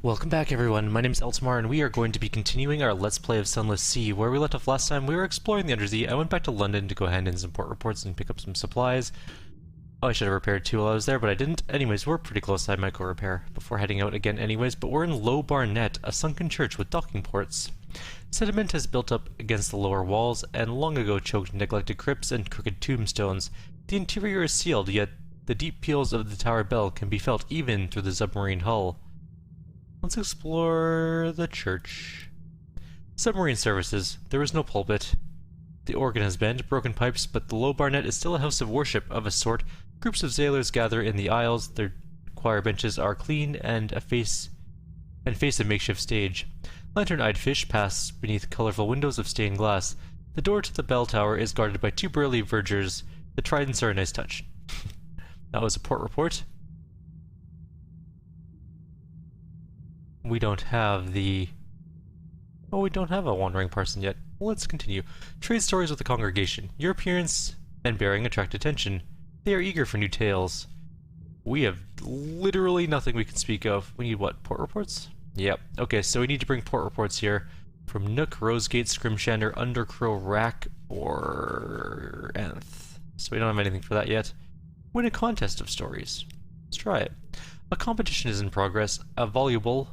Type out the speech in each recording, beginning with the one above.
Welcome back everyone, my name is Eltimar and we are going to be continuing our Let's Play of Sunless Sea. Where we left off last time, we were exploring the Undersea. I went back to London to go hand in some port reports and pick up some supplies. Oh, I should have repaired too while I was there, but I didn't. Anyways, we're pretty close, I might go repair before heading out again anyways, but we're in Low Barnet, a sunken church with docking ports. Sediment has built up against the lower walls, and long ago choked neglected crypts and crooked tombstones. The interior is sealed, yet the deep peals of the tower bell can be felt even through the submarine hull. Let's explore the church. Submarine services. There is no pulpit. The organ has bent, broken pipes, but the Low Barnet is still a house of worship of a sort. Groups of sailors gather in the aisles. Their choir benches are clean and face a makeshift stage. Lantern-eyed fish pass beneath colorful windows of stained glass. The door to the bell tower is guarded by two burly vergers. The tridents are a nice touch. That was a port report. We don't have the... Oh, we don't have a wandering parson yet. Well, let's continue. Trade stories with the congregation. Your appearance and bearing attract attention. They are eager for new tales. We have literally nothing we can speak of. We need what? Port reports? Yep. Okay, so we need to bring port reports here from Nook, Rosegate, Scrimshander, Undercrow, Rack, or Nth. So we don't have anything for that yet. Win a contest of stories. Let's try it. A competition is in progress. A voluble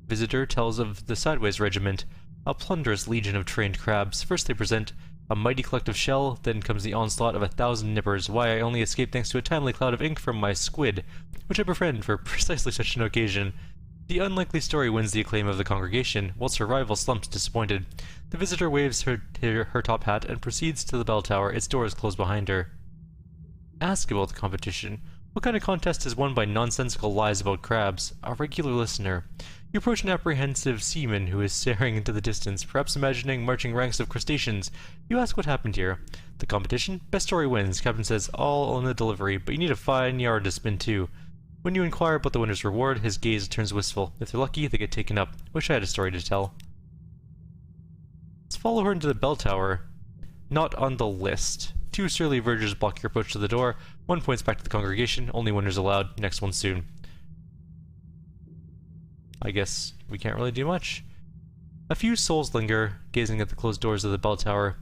visitor tells of the Sideways Regiment, a plunderous legion of trained crabs. First they present a mighty collective shell, then comes the onslaught of 1,000 nippers. Why I only escaped thanks to a timely cloud of ink from my squid, which I befriend for precisely such an occasion. The unlikely story wins the acclaim of the congregation, whilst her rival slumps disappointed. The visitor waves her top hat and proceeds to the bell tower. Its doors close behind her. Ask about the competition. What kind of contest is won by nonsensical lies about crabs? A regular listener. You approach an apprehensive seaman who is staring into the distance, perhaps imagining marching ranks of crustaceans. You ask what happened here. The competition? Best story wins. Captain says, all on the delivery, but you need a fine yard to spin too. When you inquire about the winner's reward, his gaze turns wistful. If they're lucky, they get taken up. Wish I had a story to tell. Let's follow her into the bell tower. Not on the list. Two surly vergers block your approach to the door. One points back to the congregation. Only winners allowed. Next one soon. I guess we can't really do much. A few souls linger, gazing at the closed doors of the bell tower.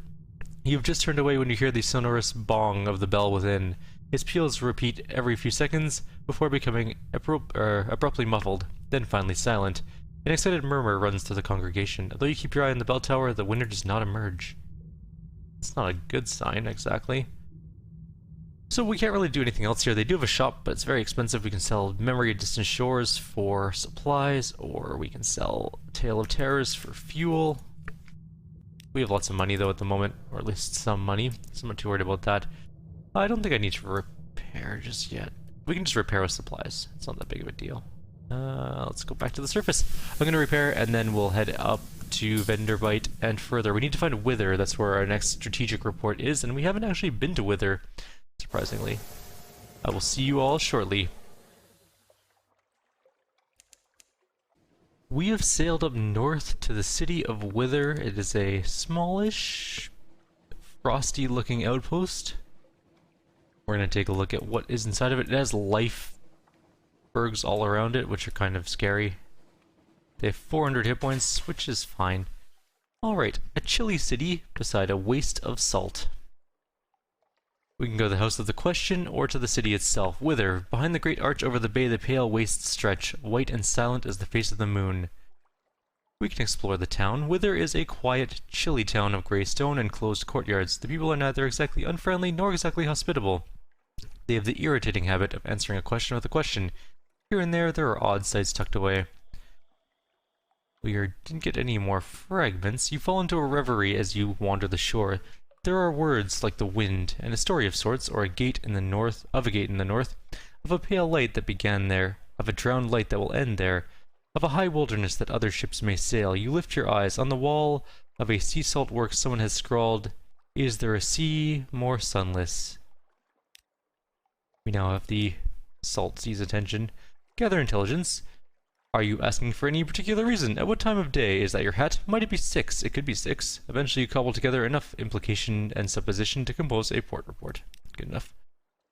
You've just turned away when you hear the sonorous bong of the bell within. Its peals repeat every few seconds before becoming abruptly muffled, then finally silent. An excited murmur runs through the congregation. Although you keep your eye on the bell tower, the winner does not emerge. It's not a good sign, exactly. So we can't really do anything else here. They do have a shop, but it's very expensive. We can sell Memory of Distant Shores for supplies, or we can sell Tale of Terrors for fuel. We have lots of money, though, at the moment, or at least some money, so I'm not too worried about that. I don't think I need to repair just yet. We can just repair with supplies. It's not that big of a deal. Let's go back to the surface. I'm going to repair, and then we'll head up to Venderbite and further. We need to find Wither. That's where our next strategic report is, and we haven't actually been to Wither, surprisingly. I will see you all shortly. We have sailed up north to the city of Wither. It is a smallish, frosty-looking outpost. We're going to take a look at what is inside of it. It has life bergs all around it, which are kind of scary. They have 400 hit points, which is fine. Alright, a chilly city beside a waste of salt. We can go to the House of the Question, or to the city itself. Wither. Behind the great arch over the bay, the pale wastes stretch, white and silent as the face of the moon. We can explore the town. Wither is a quiet, chilly town of grey stone and closed courtyards. The people are neither exactly unfriendly nor exactly hospitable. They have the irritating habit of answering a question with a question. Here and there are odd sights tucked away. We didn't get any more fragments. You fall into a reverie as you wander the shore. There are words like the wind, and a story of sorts, or a gate in the north, of a pale light that began there, of a drowned light that will end there, of a high wilderness that other ships may sail. You lift your eyes. On the wall of a sea salt work someone has scrawled, "Is there a sea more sunless?" We now have the salt sea's attention. Gather intelligence. Are you asking for any particular reason? At what time of day? Is that your hat? Might it be 6? It could be 6. Eventually you cobble together enough implication and supposition to compose a port report. Good enough.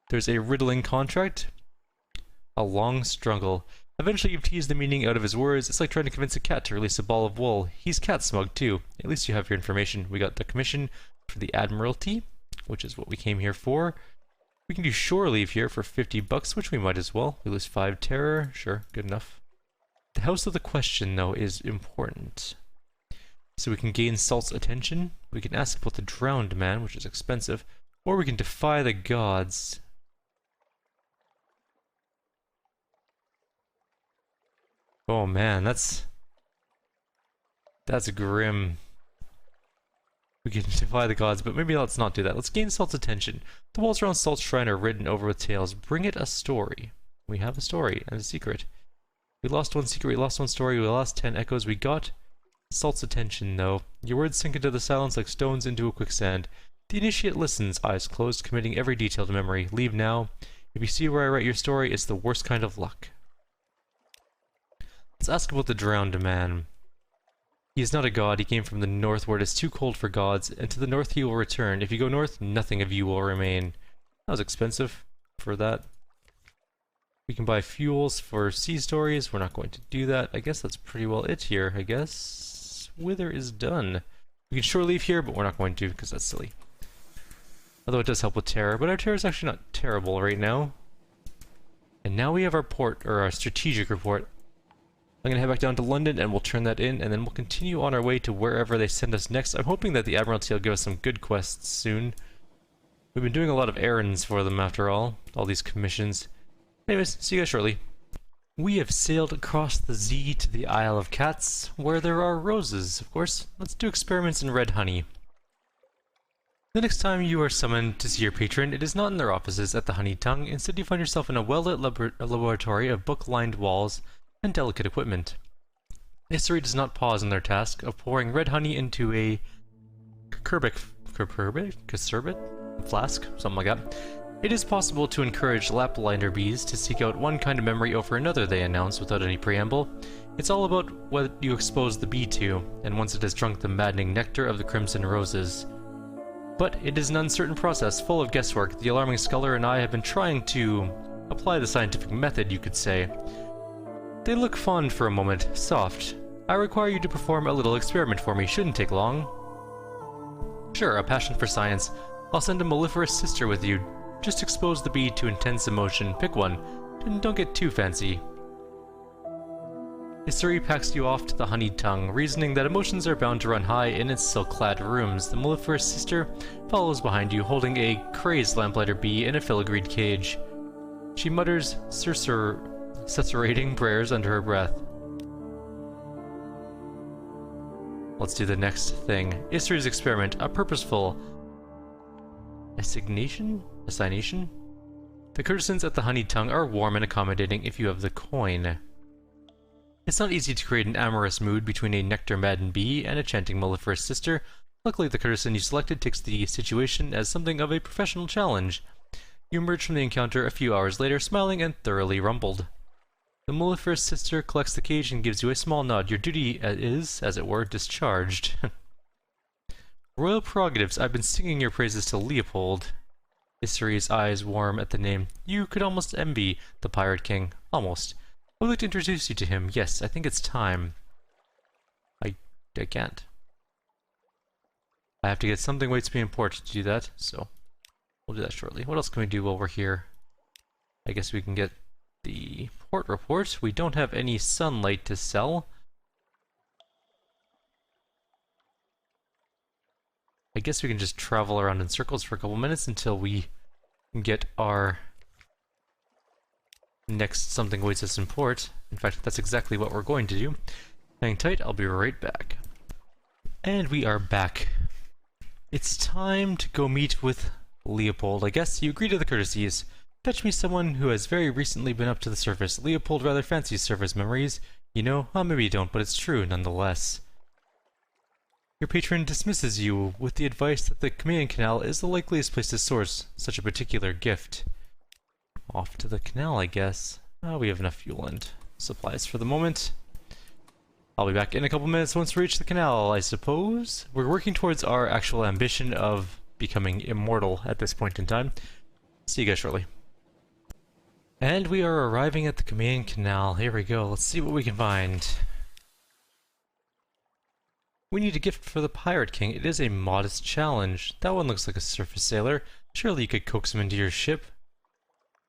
There's a riddling contract. A long struggle. Eventually you've teased the meaning out of his words. It's like trying to convince a cat to release a ball of wool. He's cat smug too. At least you have your information. We got the commission for the Admiralty, which is what we came here for. We can do shore leave here for 50 bucks, which we might as well. We lose 5 terror. Sure, good enough. The House of the Question, though, is important. So we can gain Salt's attention. We can ask about the Drowned Man, which is expensive. Or we can defy the gods. Oh man, that's grim. We can defy the gods, but maybe let's not do that. Let's gain Salt's attention. The walls around Salt's shrine are written over with tales. Bring it a story. We have a story and a secret. We lost one secret, we lost one story, we lost 10 echoes. We got Salt's attention, though. Your words sink into the silence like stones into a quicksand. The initiate listens, eyes closed, committing every detail to memory. Leave now. If you see where I write your story, it's the worst kind of luck. Let's ask about the Drowned Man. He is not a god, he came from the north where it is too cold for gods, and to the north he will return. If you go north, nothing of you will remain. That was expensive for that. We can buy fuels for sea stories. We're not going to do that. I guess that's pretty well it here, I guess. Wither is done. We can shore leave here, but we're not going to because that's silly. Although it does help with terror, but our terror is actually not terrible right now. And now we have our port, or our strategic report. I'm going to head back down to London and we'll turn that in, and then we'll continue on our way to wherever they send us next. I'm hoping that the Admiralty will give us some good quests soon. We've been doing a lot of errands for them after all these commissions. Anyways, see you guys shortly. We have sailed across the Z to the Isle of Cats, where there are roses, of course. Let's do experiments in red honey. The next time you are summoned to see your patron, it is not in their offices at the Honey Tongue. Instead, you find yourself in a well-lit laboratory of book-lined walls and delicate equipment. History does not pause in their task of pouring red honey into a cucurbit flask, something like that. It is possible to encourage lapliner bees to seek out one kind of memory over another, they announce without any preamble. It's all about what you expose the bee to, and once it has drunk the maddening nectar of the crimson roses. But it is an uncertain process, full of guesswork. The alarming scholar and I have been trying to apply the scientific method, you could say. They look fond for a moment, soft. I require you to perform a little experiment for me, shouldn't take long. Sure, a passion for science. I'll send a mellifluous sister with you. Just expose the bee to intense emotion, pick one, and don't get too fancy. History packs you off to the Honey Tongue, reasoning that emotions are bound to run high in its silk-clad rooms. The mellifluous sister follows behind you, holding a crazed lamplighter bee in a filigreed cage. She mutters susurrating prayers under her breath. Let's do the next thing. History's experiment, a purposeful assignation? The courtesans at the Honey Tongue are warm and accommodating if you have the coin. It's not easy to create an amorous mood between a nectar-maddened bee and a chanting mellifluous sister. Luckily, the courtesan you selected takes the situation as something of a professional challenge. You emerge from the encounter a few hours later, smiling and thoroughly rumpled. The mellifluous sister collects the cage and gives you a small nod. Your duty is, as it were, discharged. Royal prerogatives, I've been singing your praises to Leopold. History's eyes warm at the name. You could almost envy the Pirate King. Almost. I would like to introduce you to him. Yes, I think it's time. I can't. I have to get something way too important to do that, so we'll do that shortly. What else can we do while we're here? I guess we can get the port report. We don't have any sunlight to sell. I guess we can just travel around in circles for a couple minutes until we get our next something waits us in port. In fact, that's exactly what we're going to do. Hang tight, I'll be right back. And we are back. It's time to go meet with Leopold. I guess you agree to the courtesies. Fetch me someone who has very recently been up to the surface. Leopold rather fancies surface memories. You know, maybe you don't, but it's true nonetheless. Your patron dismisses you with the advice that the Crimean Canal is the likeliest place to source such a particular gift. Off to the canal, I guess. We have enough fuel and supplies for the moment. I'll be back in a couple minutes once we reach the canal, I suppose. We're working towards our actual ambition of becoming immortal at this point in time. See you guys shortly. And we are arriving at the Command Canal. Here we go. Let's see what we can find. We need a gift for the Pirate King. It is a modest challenge. That one looks like a surface sailor. Surely you could coax him into your ship.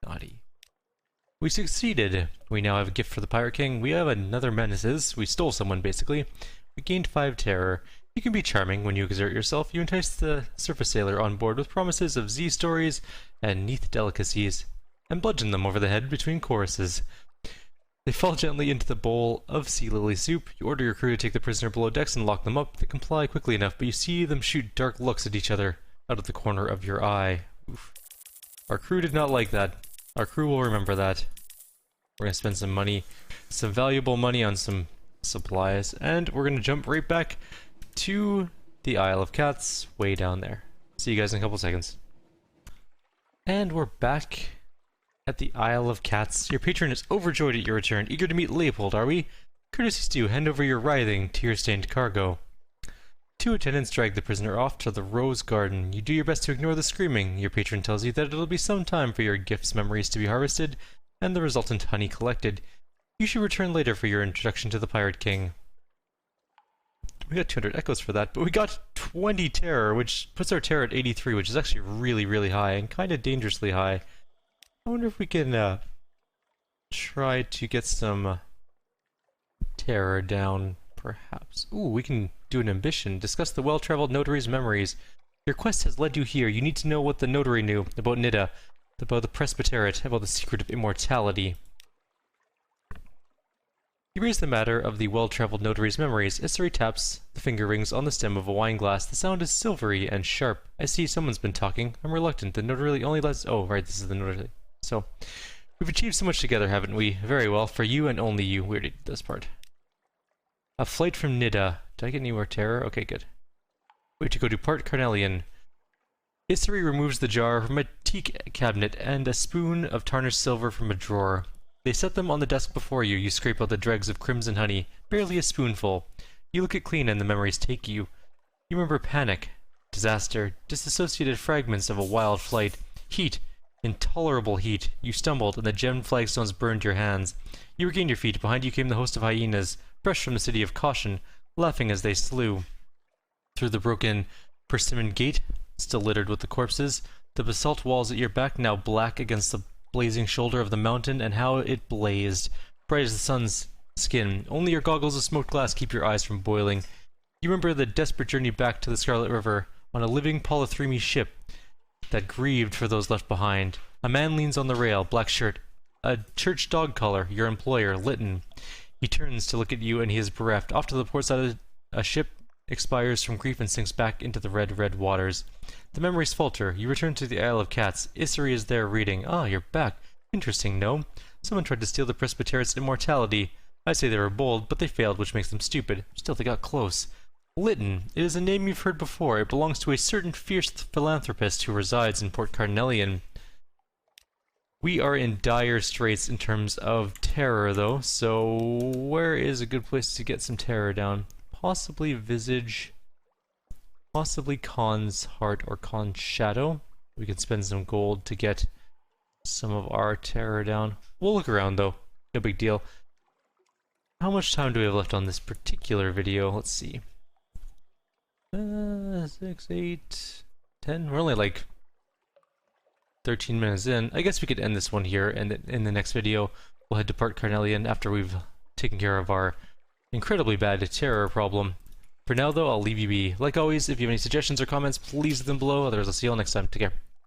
Naughty. We succeeded. We now have a gift for the Pirate King. We have another menaces. We stole someone, basically. We gained 5 terror. You can be charming when you exert yourself. You entice the surface sailor on board with promises of Z stories and Neath delicacies, and bludgeon them over the head between choruses. They fall gently into the bowl of sea lily soup. You order your crew to take the prisoner below decks and lock them up. They comply quickly enough, but you see them shoot dark looks at each other out of the corner of your eye. Oof. Our crew did not like that. Our crew will remember that. We're gonna spend some money, some valuable money on some supplies, and we're gonna jump right back to the Isle of Cats, way down there. See you guys in a couple seconds. And we're back at the Isle of Cats. Your patron is overjoyed at your return, eager to meet Leopold, are we? Courtesy stew, hand over your writhing, tear-stained cargo. 2 attendants drag the prisoner off to the Rose Garden. You do your best to ignore the screaming. Your patron tells you that it'll be some time for your gifts memories to be harvested, and the resultant honey collected. You should return later for your introduction to the Pirate King. We got 200 echoes for that, but we got 20 terror, which puts our terror at 83, which is actually really, really high, and kind of dangerously high. I wonder if we can try to get some terror down, perhaps. Ooh, we can do an ambition. Discuss the well-traveled notary's memories. Your quest has led you here. You need to know what the notary knew about Nida, about the Presbyterate, about the secret of immortality. You raise the matter of the well-traveled notary's memories. Isari taps the finger rings on the stem of a wine glass. The sound is silvery and sharp. I see someone's been talking. I'm reluctant. The notary only lets... Oh, right, this is the notary. So, we've achieved so much together, haven't we? Very well. For you and only you. We already did this part. A flight from Nida. Did I get any more terror? Okay, good. We have to go to Part Carnelian. Isari removes the jar from a tea cabinet and a spoon of tarnished silver from a drawer. They set them on the desk before you. You scrape out the dregs of crimson honey, barely a spoonful. You look it clean and the memories take you. You remember panic, disaster, disassociated fragments of a wild flight, heat, intolerable heat. You stumbled and the gemmed flagstones burned your hands. You regained your feet. Behind you came the host of hyenas, fresh from the city of Caution, laughing as they slew. Through the broken persimmon gate, still littered with the corpses, the basalt walls at your back now black against the blazing shoulder of the mountain, and how it blazed, bright as the sun's skin. Only your goggles of smoked glass keep your eyes from boiling. You remember the desperate journey back to the Scarlet River on a living Polythreme ship that grieved for those left behind. A man leans on the rail, black shirt, a church dog collar, your employer, Lytton. He turns to look at you and he is bereft. Off to the port side, a ship expires from grief and sinks back into the red, red waters. The memories falter. You return to the Isle of Cats. Isari is there reading. Ah, you're back. Interesting, no? Someone tried to steal the Presbyterat's immortality. I say they were bold, but they failed, which makes them stupid. Still, they got close. Lytton. It is a name you've heard before. It belongs to a certain fierce philanthropist who resides in Port Carnelian. We are in dire straits in terms of terror, though, so where is a good place to get some terror down? Possibly Visage, possibly Khan's Heart or Khan's Shadow. We can spend some gold to get some of our terror down. We'll look around though, no big deal. How much time do we have left on this particular video? Let's see. 6, 8, 10. We're only like 13 minutes in. I guess we could end this one here, and in the next video we'll head to Port Carnelian after we've taken care of our incredibly bad terror problem. For now though, I'll leave you be. Like always, if you have any suggestions or comments, please leave them below. Otherwise, I'll see you all next time. Take care.